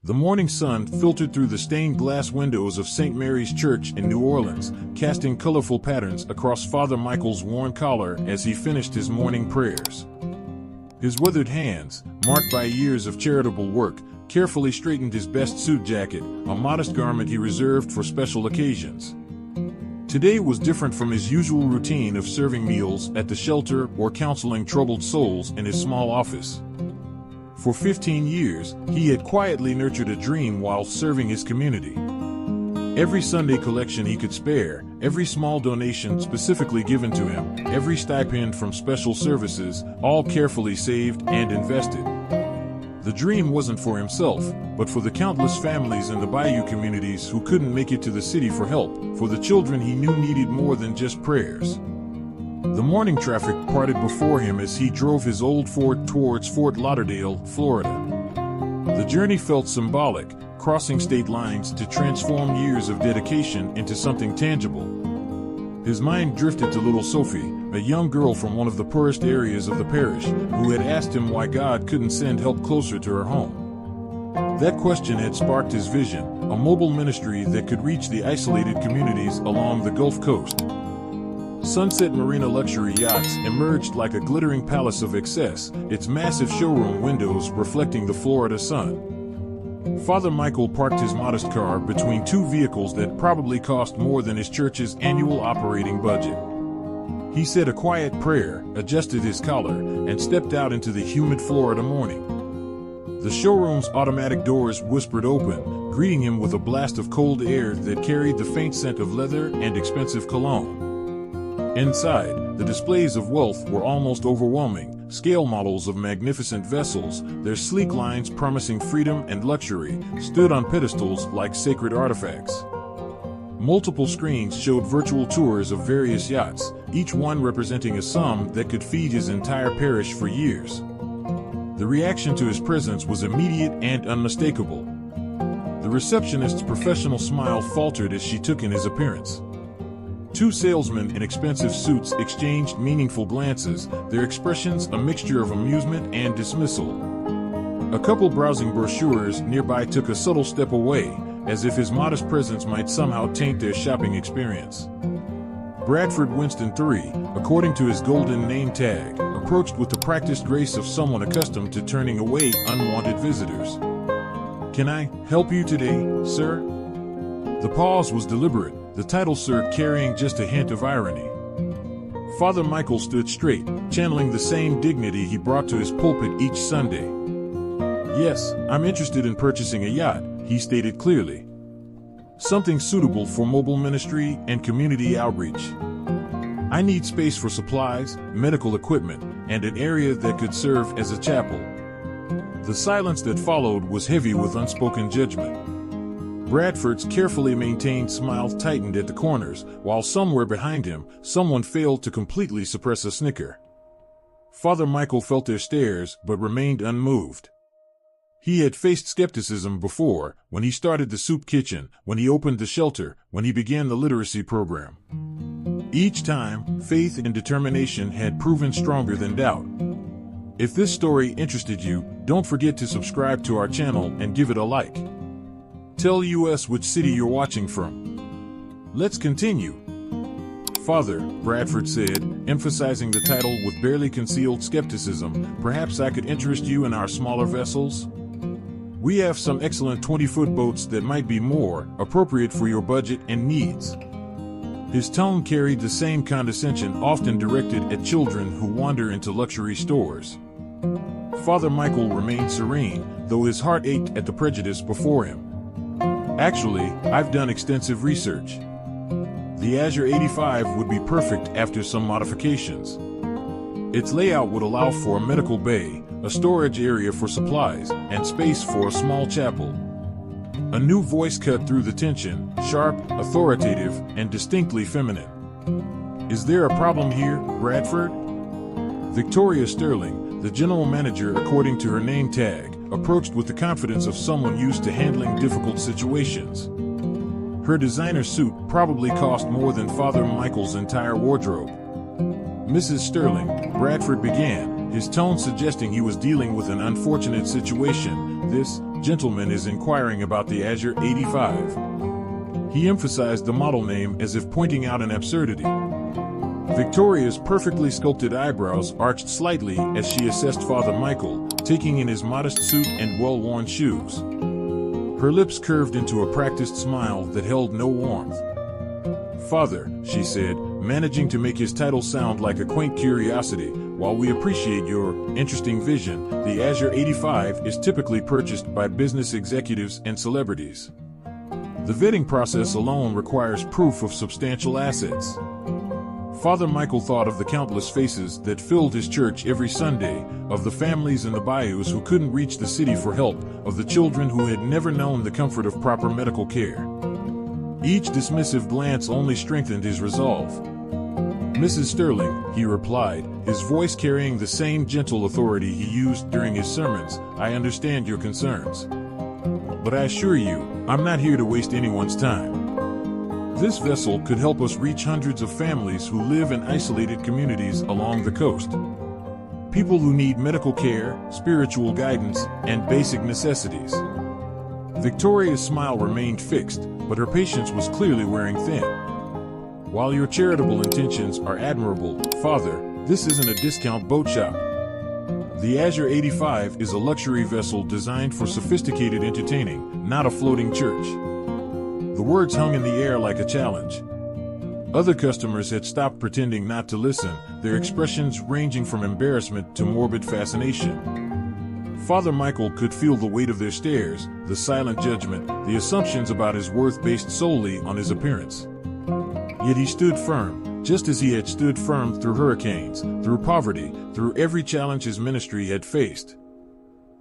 The morning sun filtered through the stained glass windows of St. Mary's Church in New Orleans, casting colorful patterns across Father Michael's worn collar as he finished his morning prayers. His withered hands, marked by years of charitable work, carefully straightened his best suit jacket, a modest garment he reserved for special occasions. Today was different from his usual routine of serving meals at the shelter or counseling troubled souls in his small office. For 15 years, he had quietly nurtured a dream while serving his community. Every Sunday collection he could spare, every small donation specifically given to him, every stipend from special services, all carefully saved and invested. The dream wasn't for himself, but for the countless families in the Bayou communities who couldn't make it to the city for help, for the children he knew needed more than just prayers. The morning traffic parted before him as he drove his old Ford towards Fort Lauderdale, Florida. The journey felt symbolic, crossing state lines to transform years of dedication into something tangible. His mind drifted to little Sophie, a young girl from one of the poorest areas of the parish, who had asked him why God couldn't send help closer to her home. That question had sparked his vision, a mobile ministry that could reach the isolated communities along the Gulf Coast. Sunset Marina Luxury Yachts emerged like a glittering palace of excess, its massive showroom windows reflecting the Florida sun. Father Michael parked his modest car between two vehicles that probably cost more than his church's annual operating budget. He said a quiet prayer, adjusted his collar, and stepped out into the humid Florida morning. The showroom's automatic doors whispered open, greeting him with a blast of cold air that carried the faint scent of leather and expensive cologne. Inside, the displays of wealth were almost overwhelming, scale models of magnificent vessels, their sleek lines promising freedom and luxury, stood on pedestals like sacred artifacts. Multiple screens showed virtual tours of various yachts, each one representing a sum that could feed his entire parish for years. The reaction to his presence was immediate and unmistakable. The receptionist's professional smile faltered as she took in his appearance. Two salesmen in expensive suits exchanged meaningful glances, their expressions a mixture of amusement and dismissal. A couple browsing brochures nearby took a subtle step away, as if his modest presence might somehow taint their shopping experience. Bradford Winston III, according to his golden name tag, approached with the practiced grace of someone accustomed to turning away unwanted visitors. "Can I help you today, sir?" The pause was deliberate, the title "sir" carrying just a hint of irony. Father Michael stood straight, channeling the same dignity he brought to his pulpit each Sunday. "Yes, I'm interested in purchasing a yacht," he stated clearly. "Something suitable for mobile ministry and community outreach. I need space for supplies, medical equipment, and an area that could serve as a chapel." The silence that followed was heavy with unspoken judgment. Bradford's carefully maintained smile tightened at the corners, while somewhere behind him, someone failed to completely suppress a snicker. Father Michael felt their stares, but remained unmoved. He had faced skepticism before, when he started the soup kitchen, when he opened the shelter, when he began the literacy program. Each time, faith and determination had proven stronger than doubt. If this story interested you, don't forget to subscribe to our channel and give it a like. Tell us which city you're watching from. Let's continue. "Father," Bradford said, emphasizing the title with barely concealed skepticism, "perhaps I could interest you in our smaller vessels? We have some excellent 20-foot boats that might be more appropriate for your budget and needs." His tone carried the same condescension often directed at children who wander into luxury stores. Father Michael remained serene, though his heart ached at the prejudice before him. "Actually, I've done extensive research. The Azure 85 would be perfect after some modifications. Its layout would allow for a medical bay, a storage area for supplies, and space for a small chapel." A new voice cut through the tension, sharp, authoritative, and distinctly feminine. "Is there a problem here, Bradford?" Victoria Sterling, the general manager according to her name tag, approached with the confidence of someone used to handling difficult situations. Her designer suit probably cost more than Father Michael's entire wardrobe. "Mrs. Sterling," Bradford began, his tone suggesting he was dealing with an unfortunate situation, gentleman is inquiring about the Azure 85. He emphasized the model name as if pointing out an absurdity. Victoria's perfectly sculpted eyebrows arched slightly as she assessed Father Michael, taking in his modest suit and well-worn shoes. Her lips curved into a practiced smile that held no warmth. "Father," she said, managing to make his title sound like a quaint curiosity, "while we appreciate your interesting vision, the Azure 85 is typically purchased by business executives and celebrities. The vetting process alone requires proof of substantial assets." Father Michael thought of the countless faces that filled his church every Sunday, of the families in the bayous who couldn't reach the city for help, of the children who had never known the comfort of proper medical care. Each dismissive glance only strengthened his resolve. "Mrs. Sterling," he replied, his voice carrying the same gentle authority he used during his sermons, "I understand your concerns. But I assure you, I'm not here to waste anyone's time. This vessel could help us reach hundreds of families who live in isolated communities along the coast. People who need medical care, spiritual guidance, and basic necessities." Victoria's smile remained fixed, but her patience was clearly wearing thin. "While your charitable intentions are admirable, Father, this isn't a discount boat shop. The Azure 85 is a luxury vessel designed for sophisticated entertaining, not a floating church." The words hung in the air like a challenge. Other customers had stopped pretending not to listen, their expressions ranging from embarrassment to morbid fascination. Father Michael could feel the weight of their stares, the silent judgment, the assumptions about his worth based solely on his appearance. Yet he stood firm, just as he had stood firm through hurricanes, through poverty, through every challenge his ministry had faced.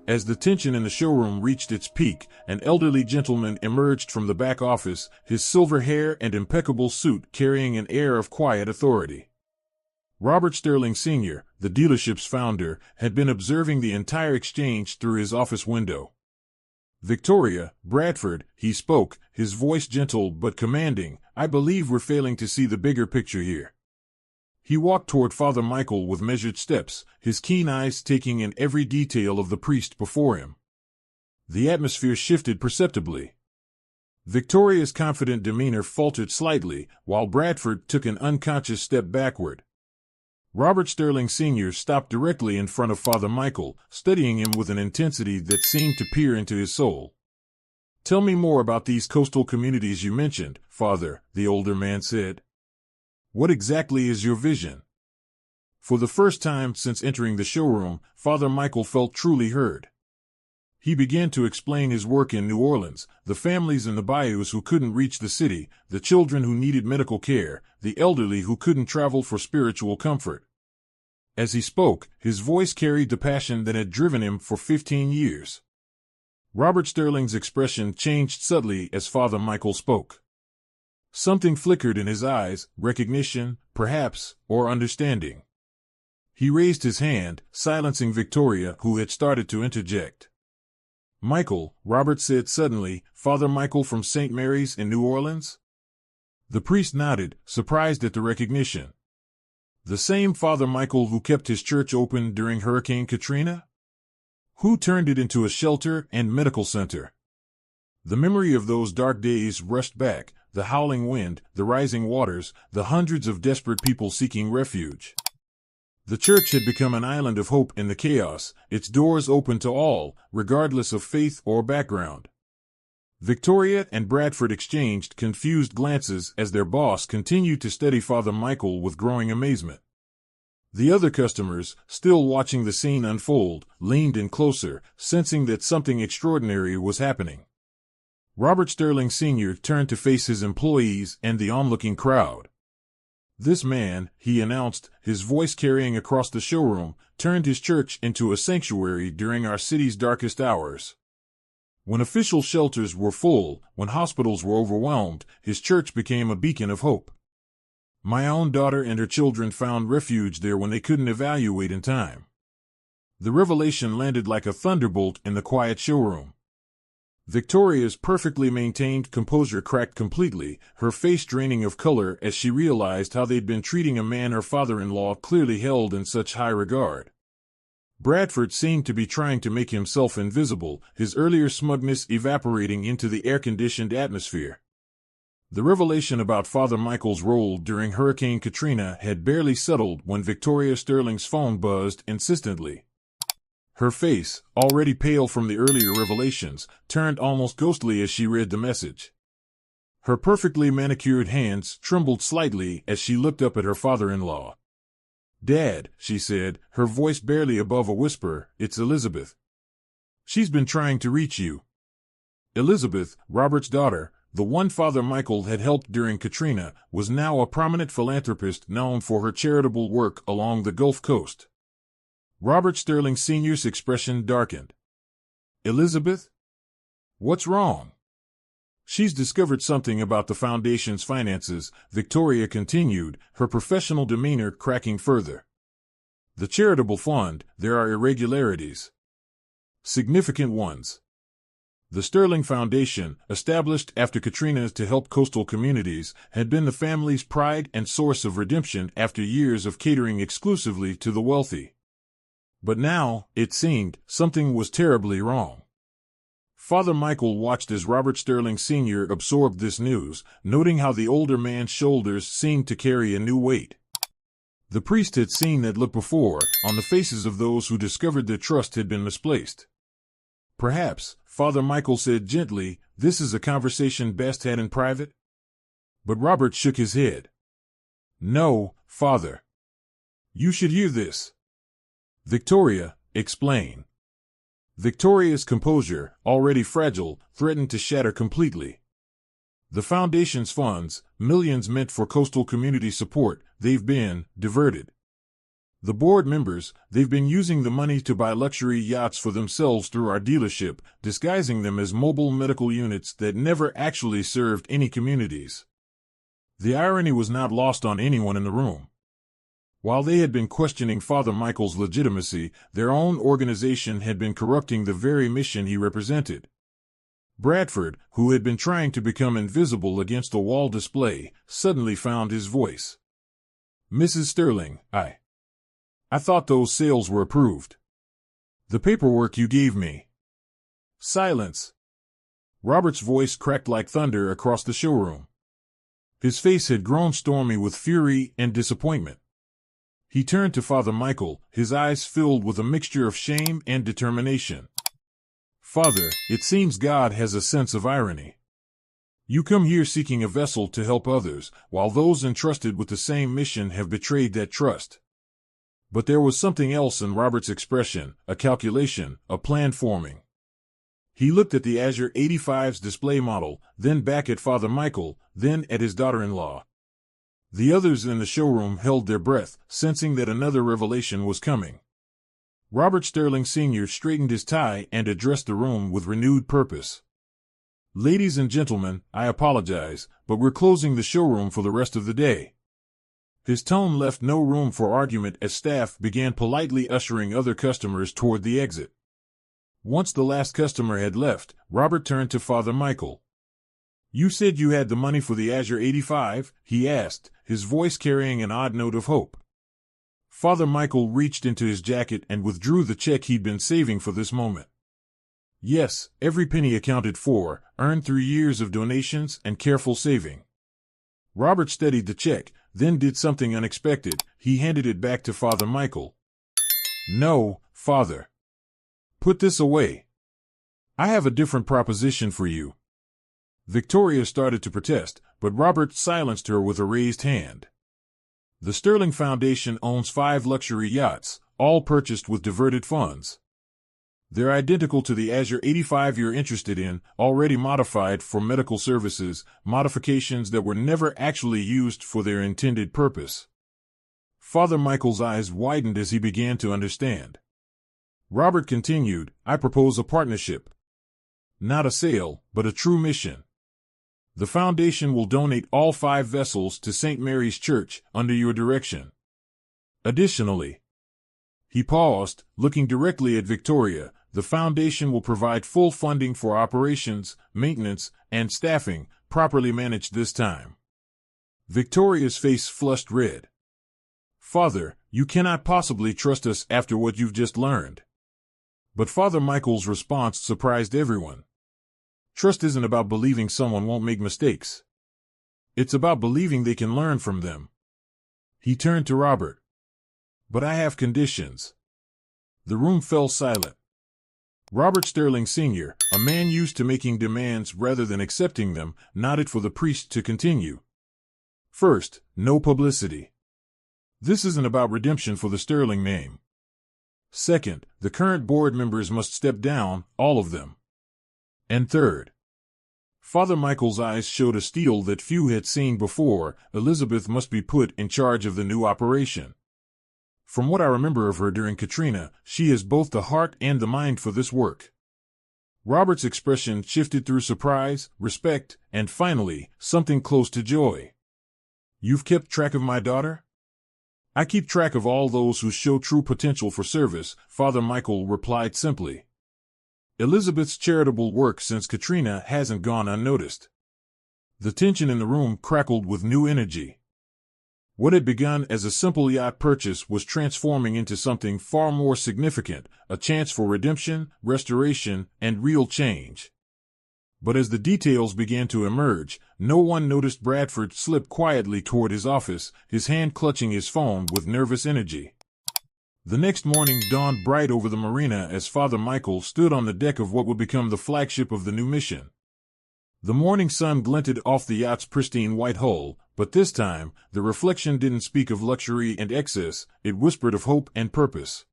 As the tension in the showroom reached its peak, an elderly gentleman emerged from the back office, his silver hair and impeccable suit carrying an air of quiet authority. Robert Sterling Sr., the dealership's founder, had been observing the entire exchange through his office window. "Victoria, Bradford," he spoke, his voice gentle but commanding, "I believe we're failing to see the bigger picture here." He walked toward Father Michael with measured steps, his keen eyes taking in every detail of the priest before him. The atmosphere shifted perceptibly. Victoria's confident demeanor faltered slightly, while Bradford took an unconscious step backward. Robert Sterling Sr. stopped directly in front of Father Michael, studying him with an intensity that seemed to peer into his soul. "Tell me more about these coastal communities you mentioned, Father," the older man said. "What exactly is your vision?" For the first time since entering the showroom, Father Michael felt truly heard. He began to explain his work in New Orleans, the families in the bayous who couldn't reach the city, the children who needed medical care, the elderly who couldn't travel for spiritual comfort. As he spoke, his voice carried the passion that had driven him for 15 years. Robert Sterling's expression changed subtly as Father Michael spoke. Something flickered in his eyes, recognition, perhaps, or understanding. He raised his hand, silencing Victoria, who had started to interject. "Michael," Robert said suddenly, "Father Michael from St. Mary's in New Orleans?" The priest nodded, surprised at the recognition. "The same Father Michael who kept his church open during Hurricane Katrina? Who turned it into a shelter and medical center?" The memory of those dark days rushed back, the howling wind, the rising waters, the hundreds of desperate people seeking refuge. The church had become an island of hope in the chaos, its doors open to all, regardless of faith or background. Victoria and Bradford exchanged confused glances as their boss continued to study Father Michael with growing amazement. The other customers, still watching the scene unfold, leaned in closer, sensing that something extraordinary was happening. Robert Sterling Sr. turned to face his employees and the onlooking crowd. "This man," he announced, his voice carrying across the showroom, "turned his church into a sanctuary during our city's darkest hours. When official shelters were full, when hospitals were overwhelmed, his church became a beacon of hope. My own daughter and her children found refuge there when they couldn't evaluate in time." The revelation landed like a thunderbolt in the quiet showroom. Victoria's perfectly maintained composure cracked completely, her face draining of color as she realized how they'd been treating a man her father-in-law clearly held in such high regard. Bradford seemed to be trying to make himself invisible, his earlier smugness evaporating into the air-conditioned atmosphere. The revelation about Father Michael's role during Hurricane Katrina had barely settled when Victoria Sterling's phone buzzed insistently. Her face, already pale from the earlier revelations, turned almost ghostly as she read the message. Her perfectly manicured hands trembled slightly as she looked up at her father-in-law. "Dad," she said, her voice barely above a whisper, "it's Elizabeth. She's been trying to reach you." Elizabeth, Robert's daughter, the one Father Michael had helped during Katrina, was now a prominent philanthropist known for her charitable work along the Gulf Coast. Robert Sterling Sr.'s expression darkened. "Elizabeth? What's wrong?" "She's discovered something about the Foundation's finances," Victoria continued, her professional demeanor cracking further. "The charitable fund, there are irregularities. Significant ones. The Sterling Foundation, established after Katrina to help coastal communities, had been the family's pride and source of redemption after years of catering exclusively to the wealthy. But now, it seemed, something was terribly wrong." Father Michael watched as Robert Sterling Sr. absorbed this news, noting how the older man's shoulders seemed to carry a new weight. The priest had seen that look before, on the faces of those who discovered their trust had been misplaced. "Perhaps," Father Michael said gently, "this is a conversation best had in private?" But Robert shook his head. "No, Father. You should hear this." "Victoria, explain." Victoria's composure, already fragile, threatened to shatter completely. "The Foundation's funds, millions meant for coastal community support, they've been diverted. The board members, they've been using the money to buy luxury yachts for themselves through our dealership, disguising them as mobile medical units that never actually served any communities." The irony was not lost on anyone in the room. While they had been questioning Father Michael's legitimacy, their own organization had been corrupting the very mission he represented. Bradford, who had been trying to become invisible against the wall display, suddenly found his voice. "Mrs. Sterling, I thought those sales were approved. The paperwork you gave me." "Silence." Robert's voice cracked like thunder across the showroom. His face had grown stormy with fury and disappointment. He turned to Father Michael, his eyes filled with a mixture of shame and determination. "Father, it seems God has a sense of irony. You come here seeking a vessel to help others, while those entrusted with the same mission have betrayed that trust." But there was something else in Robert's expression, a calculation, a plan forming. He looked at the Azure 85's display model, then back at Father Michael, then at his daughter-in-law. The others in the showroom held their breath, sensing that another revelation was coming. Robert Sterling Sr. straightened his tie and addressed the room with renewed purpose. "Ladies and gentlemen, I apologize, but we're closing the showroom for the rest of the day." His tone left no room for argument as staff began politely ushering other customers toward the exit. Once the last customer had left, Robert turned to Father Michael. "You said you had the money for the Azure 85, he asked, his voice carrying an odd note of hope. Father Michael reached into his jacket and withdrew the check he'd been saving for this moment. "Yes, every penny accounted for, earned through years of donations and careful saving." Robert studied the check, then did something unexpected. He handed it back to Father Michael. "No, Father. Put this away. I have a different proposition for you." Victoria started to protest, but Robert silenced her with a raised hand. "The Sterling Foundation owns 5 luxury yachts, all purchased with diverted funds. They're identical to the Azure 85 you're interested in, already modified for medical services, modifications that were never actually used for their intended purpose." Father Michael's eyes widened as he began to understand. Robert continued, "I propose a partnership. Not a sale, but a true mission. The Foundation will donate all 5 vessels to St. Mary's Church under your direction. Additionally," he paused, looking directly at Victoria, "the Foundation will provide full funding for operations, maintenance, and staffing, properly managed this time." Victoria's face flushed red. "Father, You cannot possibly trust us after what you've just learned. But Father Michael's response surprised everyone. Trust isn't about believing someone won't make mistakes. It's about believing they can learn from them. He turned to Robert. But I have conditions. The room fell silent. Robert Sterling Sr., a man used to making demands rather than accepting them, nodded for the priest to continue. First, no publicity. This isn't about redemption for the Sterling name. Second, the current board members must step down, all of them. And third, Father Michael's eyes showed a steel that few had seen before. Elizabeth must be put in charge of the new operation. From what I remember of her during Katrina, she has both the heart and the mind for this work. Robert's expression shifted through surprise, respect, and finally, something close to joy. You've kept track of my daughter? I keep track of all those who show true potential for service, Father Michael replied simply. Elizabeth's charitable work since Katrina hasn't gone unnoticed. The tension in the room crackled with new energy. What had begun as a simple yacht purchase was transforming into something far more significant, a chance for redemption, restoration, and real change. But as the details began to emerge, no one noticed Bradford slip quietly toward his office, his hand clutching his phone with nervous energy. The next morning dawned bright over the marina as Father Michael stood on the deck of what would become the flagship of the new mission. The morning sun glinted off the yacht's pristine white hull, but this time, the reflection didn't speak of luxury and excess, it whispered of hope and purpose.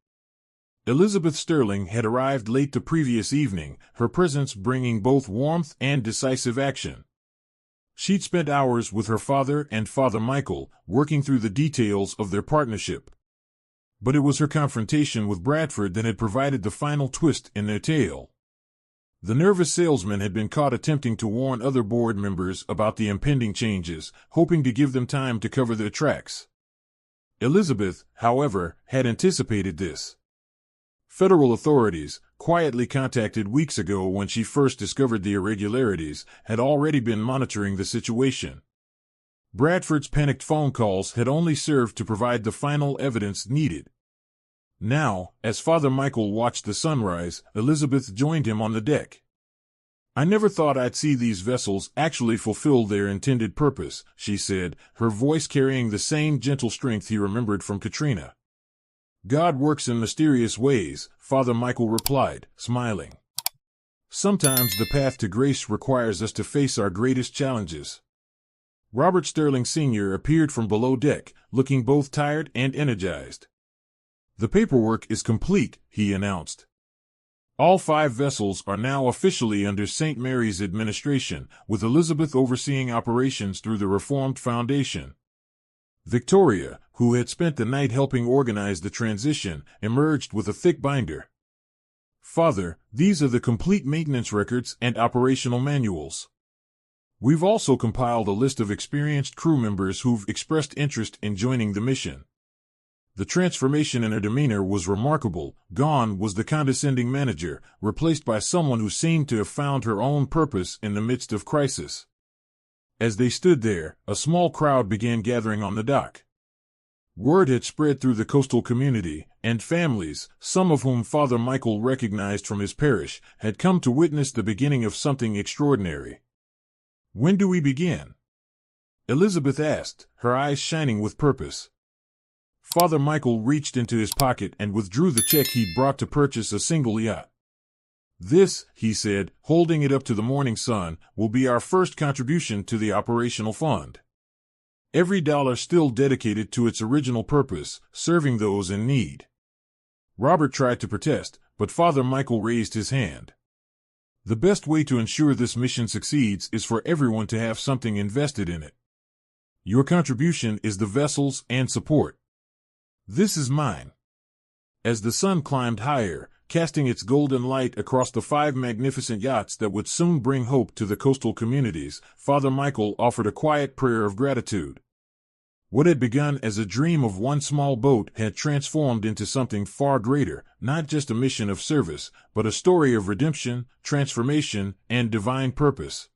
Elizabeth Sterling had arrived late the previous evening, her presence bringing both warmth and decisive action. She'd spent hours with her father and Father Michael, working through the details of their partnership. But it was her confrontation with Bradford that had provided the final twist in their tale. The nervous salesman had been caught attempting to warn other board members about the impending changes, hoping to give them time to cover their tracks. Elizabeth, however, had anticipated this. Federal authorities, quietly contacted weeks ago when she first discovered the irregularities, had already been monitoring the situation. Bradford's panicked phone calls had only served to provide the final evidence needed. Now, as Father Michael watched the sunrise, Elizabeth joined him on the deck. I never thought I'd see these vessels actually fulfill their intended purpose, she said, her voice carrying the same gentle strength he remembered from Katrina. God works in mysterious ways, Father Michael replied, smiling. Sometimes the path to grace requires us to face our greatest challenges. Robert Sterling Sr. appeared from below deck, looking both tired and energized. The paperwork is complete, he announced. All 5 vessels are now officially under St. Mary's administration, with Elizabeth overseeing operations through the Reformed Foundation. Victoria, who had spent the night helping organize the transition, emerged with a thick binder. Father, these are the complete maintenance records and operational manuals. We've also compiled a list of experienced crew members who've expressed interest in joining the mission. The transformation in her demeanor was remarkable. Gone was the condescending manager, replaced by someone who seemed to have found her own purpose in the midst of crisis. As they stood there, a small crowd began gathering on the dock. Word had spread through the coastal community, and families, some of whom Father Michael recognized from his parish, had come to witness the beginning of something extraordinary. When do we begin? Elizabeth asked, her eyes shining with purpose. Father Michael reached into his pocket and withdrew the check he'd brought to purchase a single yacht. This, he said, holding it up to the morning sun, will be our first contribution to the operational fund. Every dollar still dedicated to its original purpose, serving those in need. Robert tried to protest, but Father Michael raised his hand. The best way to ensure this mission succeeds is for everyone to have something invested in it. Your contribution is the vessels and support. This is mine. As the sun climbed higher, casting its golden light across the 5 magnificent yachts that would soon bring hope to the coastal communities, Father Michael offered a quiet prayer of gratitude. What had begun as a dream of one small boat had transformed into something far greater, not just a mission of service, but a story of redemption, transformation, and divine purpose.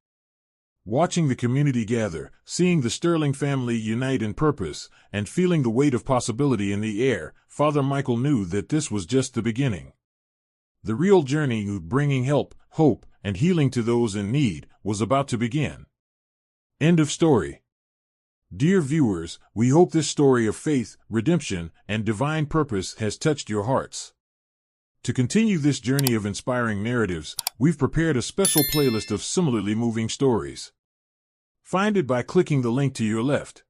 Watching the community gather, seeing the Sterling family unite in purpose, and feeling the weight of possibility in the air, Father Michael knew that this was just the beginning. The real journey of bringing help, hope, and healing to those in need was about to begin. End of story. Dear viewers, we hope this story of faith, redemption, and divine purpose has touched your hearts. To continue this journey of inspiring narratives, we've prepared a special playlist of similarly moving stories. Find it by clicking the link to your left.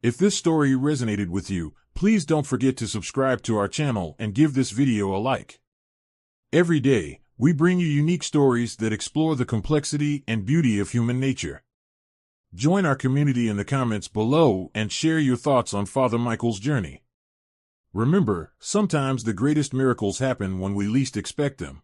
If this story resonated with you, please don't forget to subscribe to our channel and give this video a like. Every day, we bring you unique stories that explore the complexity and beauty of human nature. Join our community in the comments below and share your thoughts on Father Michael's journey. Remember, sometimes the greatest miracles happen when we least expect them.